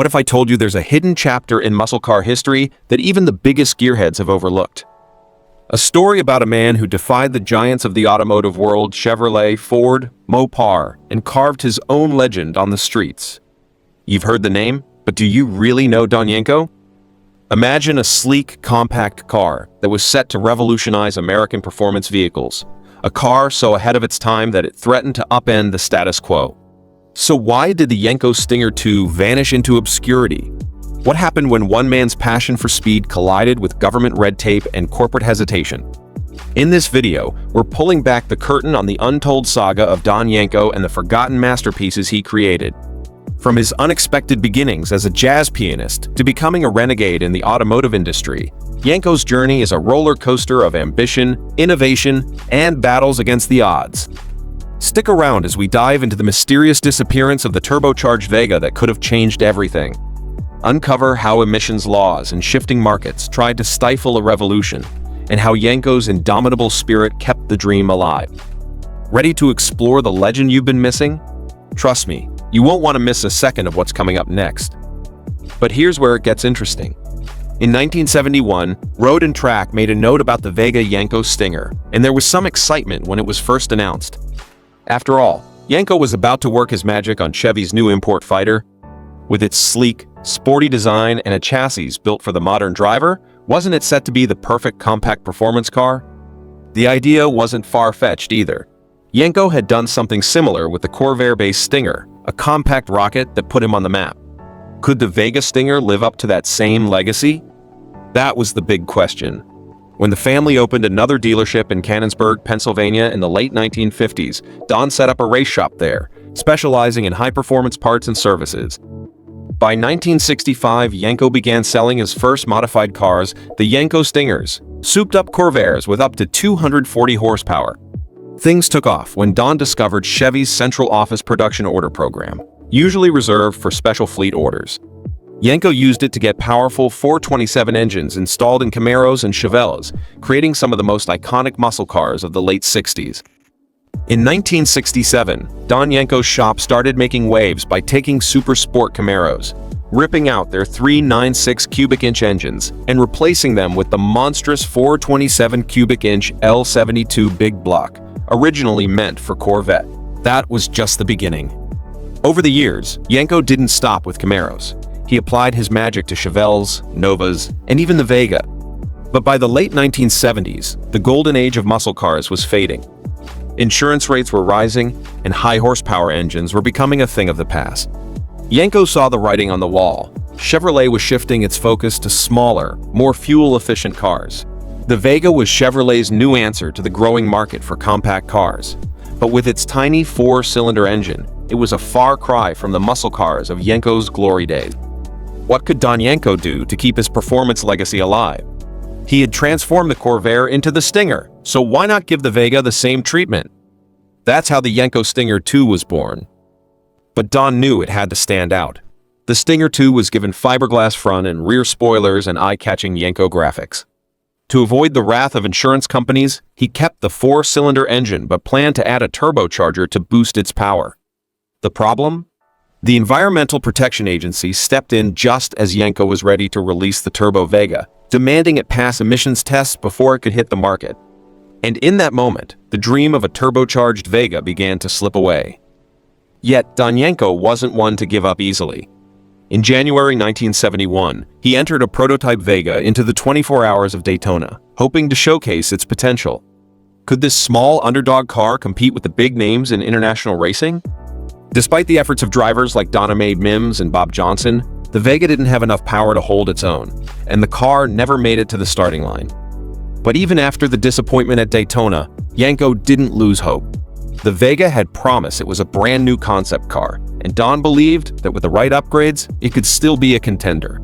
What if I told you there's a hidden chapter in muscle car history that even the biggest gearheads have overlooked? A story about a man who defied the giants of the automotive world, Chevrolet, Ford, Mopar, and carved his own legend on the streets. You've heard the name, but do you really know Don Yenko? Imagine a sleek, compact car that was set to revolutionize American performance vehicles. A car so ahead of its time that it threatened to upend the status quo. So why did the Yenko Stinger II vanish into obscurity? What happened when one man's passion for speed collided with government red tape and corporate hesitation? In this video, we're pulling back the curtain on the untold saga of Don Yenko and the forgotten masterpieces he created. From his unexpected beginnings as a jazz pianist to becoming a renegade in the automotive industry, Yenko's journey is a roller coaster of ambition, innovation, and battles against the odds. Stick around as we dive into the mysterious disappearance of the turbocharged Vega that could have changed everything. Uncover how emissions laws and shifting markets tried to stifle a revolution, and how Yenko's indomitable spirit kept the dream alive. Ready to explore the legend you've been missing? Trust me, you won't want to miss a second of what's coming up next. But here's where it gets interesting. In 1971, Road and Track made a note about the Vega Yenko Stinger, and there was some excitement when it was first announced. After all, Yenko was about to work his magic on Chevy's new import fighter. With its sleek, sporty design and a chassis built for the modern driver, wasn't it set to be the perfect compact performance car? The idea wasn't far-fetched either. Yenko had done something similar with the Corvair-based Stinger, a compact rocket that put him on the map. Could the Vega Stinger live up to that same legacy? That was the big question. When the family opened another dealership in Canonsburg, Pennsylvania in the late 1950s, Don set up a race shop there, specializing in high-performance parts and services. By 1965, Yenko began selling his first modified cars, the Yenko Stingers, souped-up Corvairs with up to 240 horsepower. Things took off when Don discovered Chevy's central office production order program, usually reserved for special fleet orders. Yenko used it to get powerful 427 engines installed in Camaros and Chevelles, creating some of the most iconic muscle cars of the late 60s. In 1967, Don Yenko's shop started making waves by taking super sport Camaros, ripping out their 396 cubic inch engines and replacing them with the monstrous 427 cubic inch L72 big block, originally meant for Corvette. That was just the beginning. Over the years, Yenko didn't stop with Camaros. He applied his magic to Chevelles, Novas, and even the Vega. But by the late 1970s, the golden age of muscle cars was fading. Insurance rates were rising, and high-horsepower engines were becoming a thing of the past. Yenko saw the writing on the wall. Chevrolet was shifting its focus to smaller, more fuel-efficient cars. The Vega was Chevrolet's new answer to the growing market for compact cars. But with its tiny four-cylinder engine, it was a far cry from the muscle cars of Yenko's glory days. What could Don Yenko do to keep his performance legacy alive? He had transformed the Corvair into the Stinger, so why not give the Vega the same treatment? That's how the Yenko Stinger II was born. But Don knew it had to stand out. The Stinger II was given fiberglass front and rear spoilers and eye-catching Yenko graphics. To avoid the wrath of insurance companies, he kept the four-cylinder engine but planned to add a turbocharger to boost its power. The problem? The Environmental Protection Agency stepped in just as Yenko was ready to release the Turbo Vega, demanding it pass emissions tests before it could hit the market. And in that moment, the dream of a turbocharged Vega began to slip away. Yet, Don Yenko wasn't one to give up easily. In January 1971, he entered a prototype Vega into the 24 Hours of Daytona, hoping to showcase its potential. Could this small underdog car compete with the big names in international racing? Despite the efforts of drivers like Donna Mae Mims and Bob Johnson, the Vega didn't have enough power to hold its own, and the car never made it to the starting line. But even after the disappointment at Daytona, Yenko didn't lose hope. The Vega had promise it was a brand new concept car, and Don believed that with the right upgrades, it could still be a contender.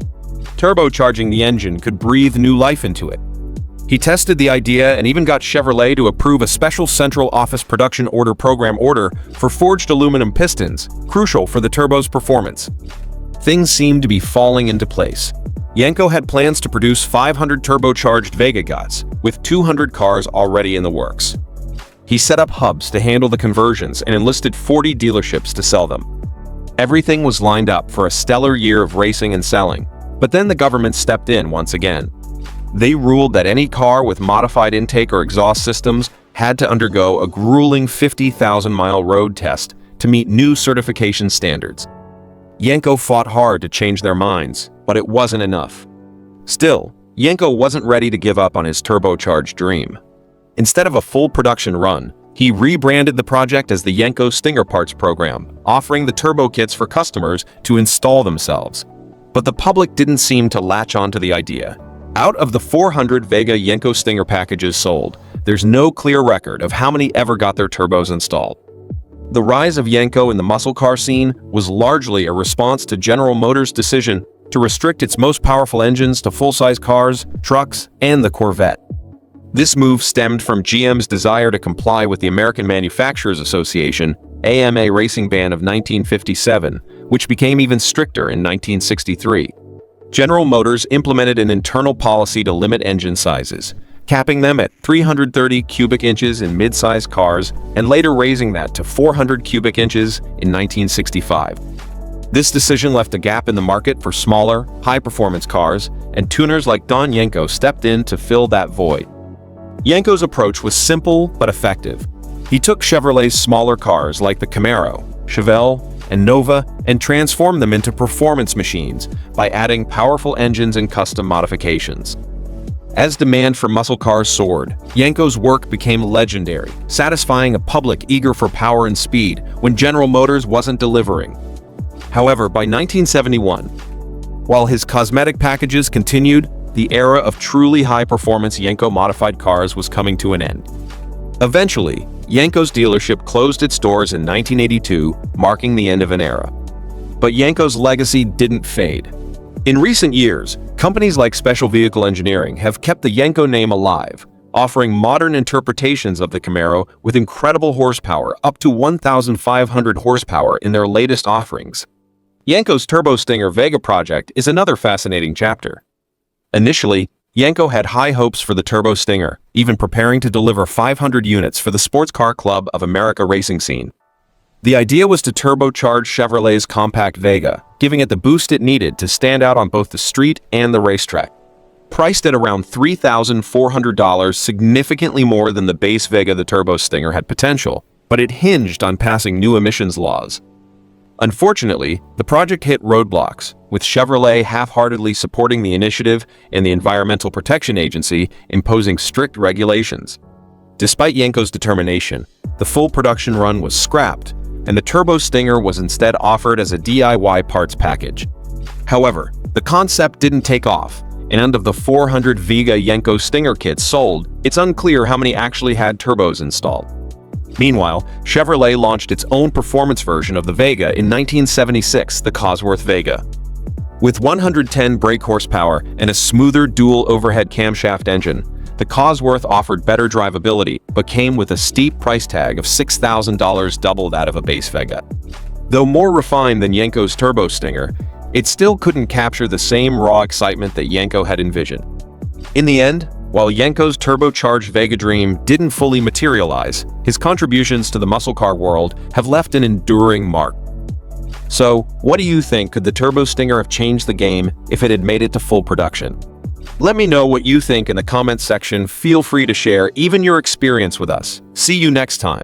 Turbocharging the engine could breathe new life into it. He tested the idea and even got Chevrolet to approve a special central office production order program order for forged aluminum pistons, crucial for the turbo's performance. Things seemed to be falling into place. Yenko had plans to produce 500 turbocharged Vega guts, with 200 cars already in the works. He set up hubs to handle the conversions and enlisted 40 dealerships to sell them. Everything was lined up for a stellar year of racing and selling, but then the government stepped in once again. They ruled that any car with modified intake or exhaust systems had to undergo a grueling 50,000-mile road test to meet new certification standards. Yenko fought hard to change their minds, but it wasn't enough. Still, Yenko wasn't ready to give up on his turbocharged dream. Instead of a full production run, he rebranded the project as the Yenko Stinger Parts program, offering the turbo kits for customers to install themselves. But the public didn't seem to latch onto the idea. Out of the 400 Vega Yenko Stinger packages sold, there's no clear record of how many ever got their turbos installed. The rise of Yenko in the muscle car scene was largely a response to General Motors' decision to restrict its most powerful engines to full-size cars, trucks, and the Corvette. This move stemmed from GM's desire to comply with the American Manufacturers Association AMA racing ban of 1957, which became even stricter in 1963. General Motors implemented an internal policy to limit engine sizes, capping them at 330 cubic inches in mid-size cars and later raising that to 400 cubic inches in 1965. This decision left a gap in the market for smaller, high-performance cars, and tuners like Don Yenko stepped in to fill that void. Yenko's approach was simple but effective. He took Chevrolet's smaller cars like the Camaro, Chevelle, and Nova and transformed them into performance machines by adding powerful engines and custom modifications. As demand for muscle cars soared, Yenko's work became legendary, satisfying a public eager for power and speed when General Motors wasn't delivering. However, by 1971, while his cosmetic packages continued, the era of truly high-performance Yenko modified cars was coming to an end. Eventually, Yenko's dealership closed its doors in 1982, marking the end of an era. But Yenko's legacy didn't fade. In recent years, companies like Special Vehicle Engineering have kept the Yenko name alive, offering modern interpretations of the Camaro with incredible horsepower, up to 1,500 horsepower in their latest offerings. Yenko's Turbo Stinger Vega project is another fascinating chapter. Initially, Yenko had high hopes for the Turbo Stinger, even preparing to deliver 500 units for the Sports Car Club of America racing scene. The idea was to turbocharge Chevrolet's compact Vega, giving it the boost it needed to stand out on both the street and the racetrack. Priced at around $3,400, significantly more than the base Vega, the Turbo Stinger had potential, but it hinged on passing new emissions laws. Unfortunately, the project hit roadblocks, with Chevrolet half-heartedly supporting the initiative and the Environmental Protection Agency imposing strict regulations. Despite Yenko's determination, the full production run was scrapped, and the Turbo Stinger was instead offered as a DIY parts package. However, the concept didn't take off, and of the 400 Vega Yenko Stinger kits sold, it's unclear how many actually had turbos installed. Meanwhile, Chevrolet launched its own performance version of the Vega in 1976, the Cosworth Vega. With 110 brake horsepower and a smoother dual overhead camshaft engine, the Cosworth offered better drivability but came with a steep price tag of $6,000, double that of a base Vega. Though more refined than Yenko's Turbo Stinger, it still couldn't capture the same raw excitement that Yenko had envisioned. In the end, while Yenko's turbocharged Vega dream didn't fully materialize, his contributions to the muscle car world have left an enduring mark. So, what do you think? Could the Turbo Stinger have changed the game if it had made it to full production? Let me know what you think in the comments section. Feel free to share even your experience with us. See you next time.